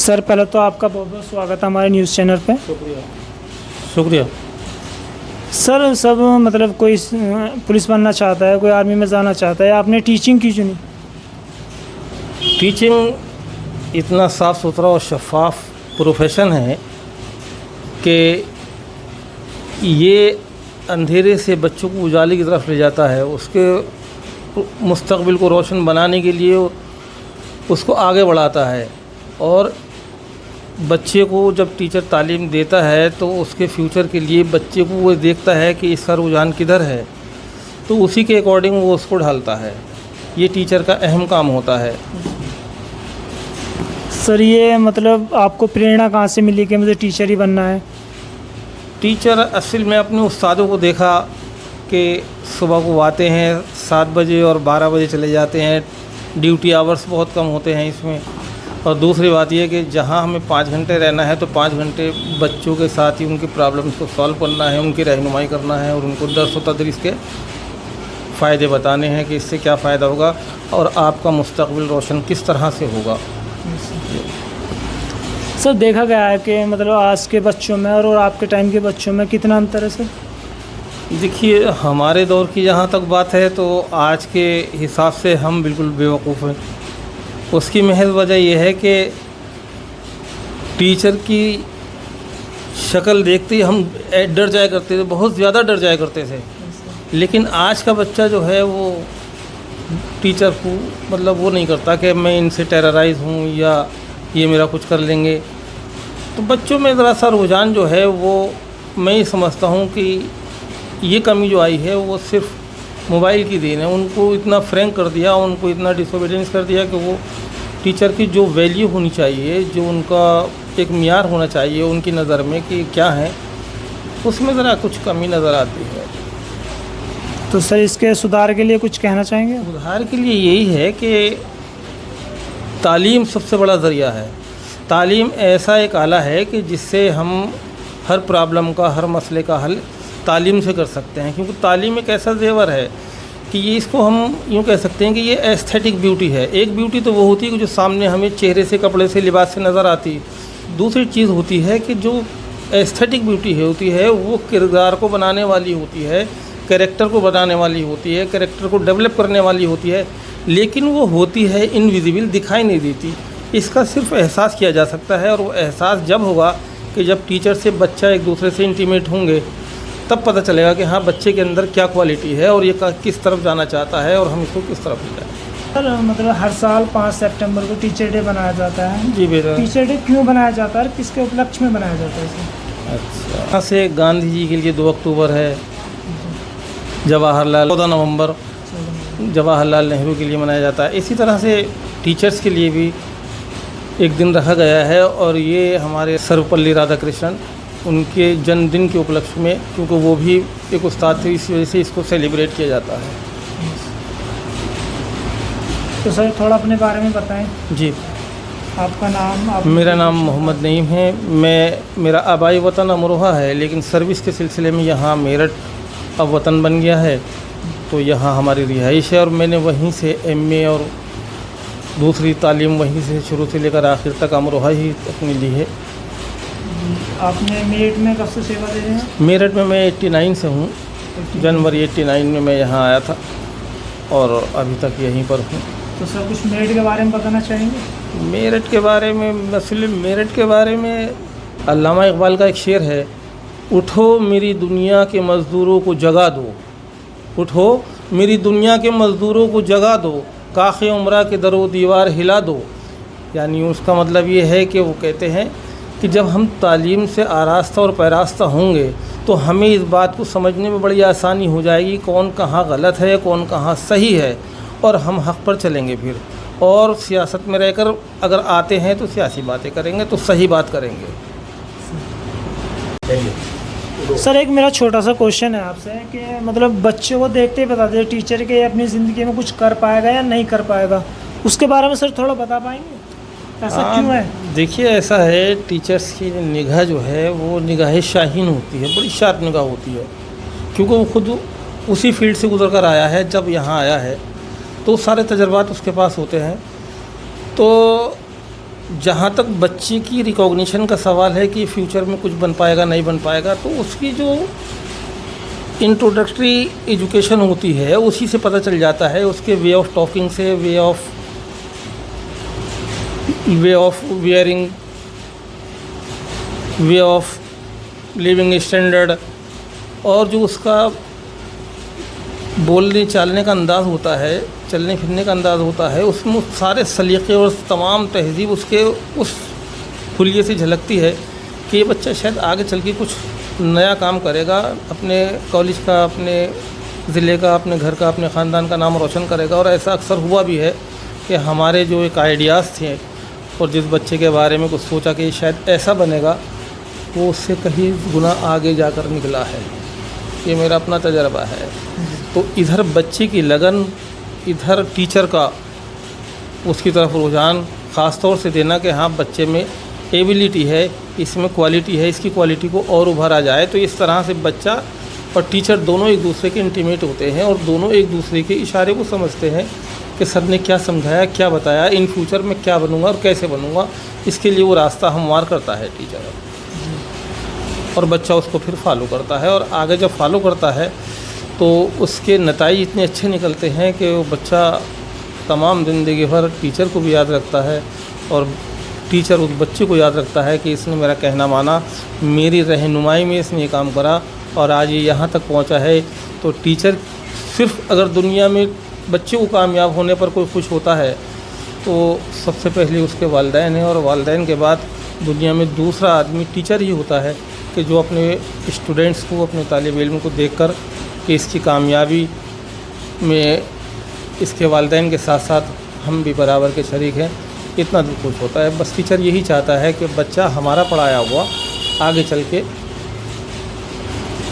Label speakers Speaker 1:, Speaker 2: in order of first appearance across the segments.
Speaker 1: Sir पहले तो आपका बहुत बहुत स्वागत है हमारे न्यूज़ चैनल पे।
Speaker 2: शुक्रिया।
Speaker 1: सर सब मतलब कोई पुलिस बनना चाहता है, कोई आर्मी में जाना चाहता है, आपने टीचिंग क्यों चुनी?
Speaker 2: टीचिंग इतना साफ़ सुथरा और शफाफ प्रोफेशन है कि ये अंधेरे से बच्चों को उजाले की तरफ ले जाता है, उसके मुस्तकबिल को रोशन बनाने के लिए उसको आगे बढ़ाता है। और बच्चे को जब टीचर तालीम देता है तो उसके फ्यूचर के लिए बच्चे को वो देखता है कि इसका रुझान किधर है, तो उसी के अकॉर्डिंग वो उसको ढालता है। ये टीचर का अहम काम होता है।
Speaker 1: सर ये मतलब आपको प्रेरणा कहाँ से मिली कि मुझे टीचर ही बनना है?
Speaker 2: टीचर असल में अपने उस्तादों को देखा कि सुबह को आते हैं 7 बजे और 12 बजे चले जाते हैं, ड्यूटी आवर्स बहुत कम होते हैं इसमें। और दूसरी बात यह कि जहां हमें 5 घंटे रहना है तो 5 घंटे बच्चों के साथ ही उनकी प्रॉब्लम्स को सॉल्व करना है, उनकी रहनुमाई करना है और उनको दर्स व तदरीस के फ़ायदे बताने हैं कि इससे क्या फ़ायदा होगा और आपका मुस्तकबिल रोशन किस तरह से होगा।
Speaker 1: सर देखा गया है कि मतलब आज के बच्चों में और आपके टाइम के बच्चों में कितना अंतर है सर?
Speaker 2: देखिए, हमारे दौर की जहाँ तक बात है तो आज के हिसाब से हम बिल्कुल बेवकूफ़ हैं। उसकी महज वजह यह है कि टीचर की शक्ल देखते ही हम डर जाया करते थे, बहुत ज़्यादा डर जाया करते थे। लेकिन आज का बच्चा जो है वो टीचर को मतलब वो नहीं करता कि मैं इनसे टेरराइज़ हूँ या ये मेरा कुछ कर लेंगे। तो बच्चों में ज़रा सा रुझान जो है वो मैं ये समझता हूँ कि ये कमी जो आई है वो सिर्फ मोबाइल की देन है। उनको इतना फ्रैंक कर दिया, उनको इतना डिसोबीडियंस कर दिया कि वो टीचर की जो वैल्यू होनी चाहिए, जो उनका एक मियार होना चाहिए उनकी नज़र में कि क्या है, उसमें ज़रा कुछ कमी नज़र आती है।
Speaker 1: तो सर इसके सुधार के लिए कुछ कहना चाहेंगे?
Speaker 2: सुधार के लिए यही है कि तालीम सबसे बड़ा ज़रिया है। तालीम ऐसा एक आला है कि जिससे हम हर प्रॉब्लम का, हर मसले का हल तालीम से कर सकते हैं। क्योंकि तालीम एक ऐसा जेवर है कि ये इसको हम यूँ कह सकते हैं कि ये एस्थेटिक ब्यूटी है। एक ब्यूटी तो वो होती है कि जो सामने हमें चेहरे से, कपड़े से, लिबास से नज़र आती। दूसरी चीज़ होती है कि जो एस्थेटिक ब्यूटी होती है वो किरदार को बनाने वाली होती है, कैरेक्टर को बनाने वाली होती है, कैरेक्टर को डेवलप करने वाली होती है। लेकिन वो होती है इनविजिबल, दिखाई नहीं देती। इसका सिर्फ एहसास किया जा सकता है और वो एहसास जब होगा कि जब टीचर से बच्चा एक दूसरे से इंटीमेट होंगे, तब पता चलेगा कि हाँ बच्चे के अंदर क्या क्वालिटी है और ये किस तरफ जाना चाहता है और हम इसको किस तरफ ले जाएँ।
Speaker 1: सर मतलब हर साल 5 सितंबर को टीचर डे बनाया जाता है।
Speaker 2: जी बेटा।
Speaker 1: टीचर डे क्यों बनाया जाता है और किसके उपलक्ष्य में बनाया जाता है सर?
Speaker 2: अच्छा, यहाँ से गांधी जी के लिए 2 अक्टूबर है, जवाहरलाल 14 नवंबर जवाहरलाल नेहरू के लिए मनाया जाता है। इसी तरह से टीचर्स के लिए भी एक दिन रखा गया है और ये हमारे सर्वपल्ली राधाकृष्णन उनके जन्मदिन के उपलक्ष्य में, क्योंकि वो भी एक उस्ताद थे, इस वजह से इसको सेलिब्रेट किया जाता है।
Speaker 1: तो सर थोड़ा अपने बारे में बताएं।
Speaker 2: जी।
Speaker 1: आपका नाम?
Speaker 2: मेरा नाम मोहम्मद नईम है। मेरा आबाई वतन अमरोहा है, लेकिन सर्विस के सिलसिले में यहाँ मेरठ अब वतन बन गया है, तो यहाँ हमारी रिहाइश है और मैंने वहीं से MA और दूसरी तालीम वहीं से शुरू से लेकर आखिर तक अमरोहा ही अपनी ली है।
Speaker 1: आपने मेरठ में कब से सेवा दे रहे हैं?
Speaker 2: मेरठ में मैं 89 से हूँ। जनवरी 89 में मैं यहाँ आया था और अभी तक यहीं पर हूँ।
Speaker 1: तो सर कुछ मेरठ के बारे में बताना चाहेंगे?
Speaker 2: मेरठ के बारे में मसले मेरठ के बारे में अल्लामा इकबाल का एक शेर है, उठो मेरी दुनिया के मज़दूरों को जगा दो, उठो मेरी दुनिया के मज़दूरों को जगा दो, काखे उम्रा के दरो दीवार हिला दो। यानी उसका मतलब ये है कि वो कहते हैं कि जब हम तालीम से आरास्ता और पैरास्ता होंगे तो हमें इस बात को समझने में बड़ी आसानी हो जाएगी कौन कहाँ गलत है, कौन कहाँ सही है, और हम हक़ पर चलेंगे फिर। और सियासत में रहकर अगर आते हैं तो सियासी बातें करेंगे तो सही बात करेंगे।
Speaker 1: सर एक मेरा छोटा सा क्वेश्चन है आपसे कि मतलब बच्चों को देखते ही बता दें टीचर के अपनी ज़िंदगी में कुछ कर पाएगा या नहीं कर पाएगा, उसके बारे में सर थोड़ा बता पाएंगे? ऐसा क्यों है?
Speaker 2: देखिए, ऐसा है, टीचर्स की निगाह जो है वो निगाह शाहीन होती है, बड़ी शार्प निगाह होती है, क्योंकि वो खुद उसी फील्ड से गुजर कर आया है। जब यहाँ आया है तो सारे तजर्बात उसके पास होते हैं। तो जहाँ तक बच्चे की रिकॉग्निशन का सवाल है कि फ्यूचर में कुछ बन पाएगा नहीं बन पाएगा, तो उसकी जो इंट्रोडक्टरी एजुकेशन होती है उसी से पता चल जाता है, उसके वे ऑफ टॉकिंग से, way of wearing, way of living standard, और जो उसका बोलने चालने का अंदाज़ होता है, चलने फिरने का अंदाज़ होता है, उसमें सारे सलीक़े और तमाम तहज़ीब उसके उस हुलिये से झलकती है कि ये बच्चा शायद आगे चल के कुछ नया काम करेगा, अपने कॉलेज का, अपने ज़िले का, अपने घर का, अपने ख़ानदान का नाम रोशन करेगा। और ऐसा अक्सर हुआ भी है कि हमारे जो एक आइडियाज़ थे और जिस बच्चे के बारे में कुछ सोचा कि शायद ऐसा बनेगा, वो उससे कहीं गुना आगे जाकर निकला है। ये मेरा अपना तजर्बा है। तो इधर बच्चे की लगन, इधर टीचर का उसकी तरफ रुझान ख़ास तौर से देना कि हाँ बच्चे में एबिलिटी है, इसमें क्वालिटी है, इसकी क्वालिटी को और उभरा जाए। तो इस तरह से बच्चा और टीचर दोनों एक दूसरे के इंटीमेट होते हैं और दोनों एक दूसरे के इशारे को समझते हैं कि सर ने क्या समझाया, क्या बताया, इन फ्यूचर में क्या बनूंगा और कैसे बनूंगा, इसके लिए वो रास्ता हमवार करता है टीचर, और बच्चा उसको फिर फॉलो करता है। और आगे जब फॉलो करता है तो उसके नतीजे इतने अच्छे निकलते हैं कि वो बच्चा तमाम ज़िंदगी भर टीचर को भी याद रखता है और टीचर उस बच्चे को याद रखता है कि इसने मेरा कहना माना, मेरी रहनुमाई में इसने ये काम करा और आज ये यहाँ तक पहुँचा है। तो टीचर सिर्फ अगर दुनिया में बच्चे को कामयाब होने पर कोई खुश होता है तो सबसे पहले उसके वालिदैन हैं, और वालिदैन के बाद दुनिया में दूसरा आदमी टीचर ही होता है कि जो अपने स्टूडेंट्स को, अपने तालिब इल्म को देखकर कि इसकी कामयाबी में इसके वालिदैन के साथ साथ हम भी बराबर के शरीक हैं, इतना दिल खुश होता है। बस टीचर यही चाहता है कि बच्चा हमारा पढ़ाया हुआ आगे चल के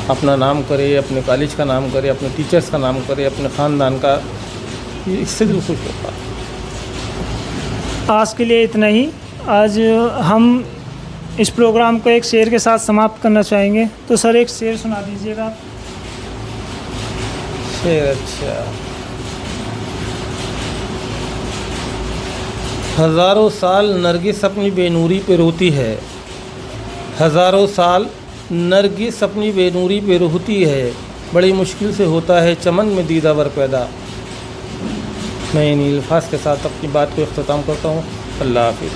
Speaker 2: अपना नाम करे, अपने कॉलेज का नाम करे, अपने टीचर्स का नाम करे, अपने ख़ानदान का, इससे दिल खुश होता है।
Speaker 1: आज के लिए इतना ही। आज हम इस प्रोग्राम को एक शेर के साथ समाप्त करना चाहेंगे, तो सर एक शेर सुना दीजिएगा आप।
Speaker 2: शेर, अच्छा। हज़ारों साल नरगिस अपनी बेनूरी पे रोती है, हज़ारों साल नरगिस अपनी बेनूरी पे रोती है, बड़ी मुश्किल से होता है चमन में दीदावर पैदा। मैं इन अल्फाज के साथ अपनी बात को इख्तिताम करता हूँ। अल्लाह हाफ़िज़।